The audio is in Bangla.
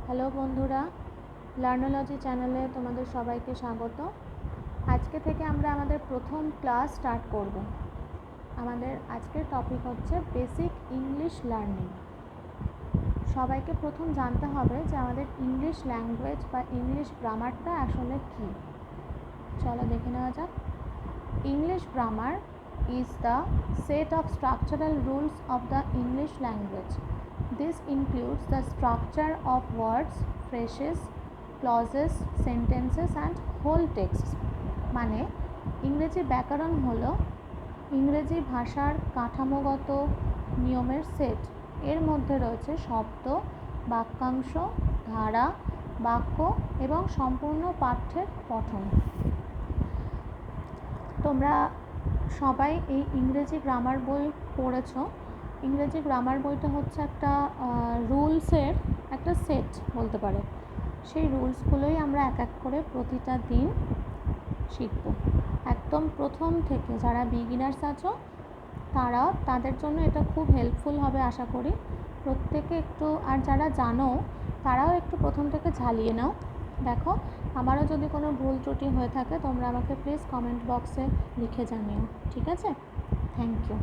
হ্যালো বন্ধুরা, লার্নোলজি চ্যানেলে তোমাদের সবাইকে স্বাগত। আজকে থেকে আমরা আমাদের প্রথম ক্লাস স্টার্ট করব। আমাদের আজকের টপিক হচ্ছে বেসিক ইংলিশ লার্নিং। সবাইকে প্রথম জানতে হবে যে আমাদের ইংলিশ ল্যাঙ্গুয়েজ বা ইংলিশ গ্রামারটা আসলে কী। চলো দেখে নেওয়া যাক। English grammar is the set of structural rules of the English language. This includes the structure of words, phrases, clauses, sentences and whole texts. মানে ইংরেজি ব্যাকরণ হলো ইংরেজি ভাষার কাঠামোগত নিয়মের সেট। এর মধ্যে রয়েছে শব্দ, বাক্যাংশ, ধারা, বাক্য এবং সম্পূর্ণ পাঠ্যের পঠন। তোমরা সবাই এই ইংরেজি গ্রামার বই পড়েছ। ইংরেজি গ্রামার বইটা হচ্ছে একটা রুলসের একটা সেট বলতে পারো। সেই রুলসগুলোই আমরা এক এক করে প্রতিটা দিন শিখব। একদম প্রথম থেকে যারা বিগিনার্স আছো তাদের জন্য এটা খুব হেল্পফুল হবে আশা করি। প্রত্যেকে একটু, আর যারা জানো তারাও একটু প্রথম থেকে ঝালিয়ে নাও। দেখো, আমারও যদি কোনো ভুল ত্রুটি হয়ে থাকে তোমরা আমাকে প্লিজ কমেন্ট বক্সে লিখে জানিও, ঠিক আছে? Thank you.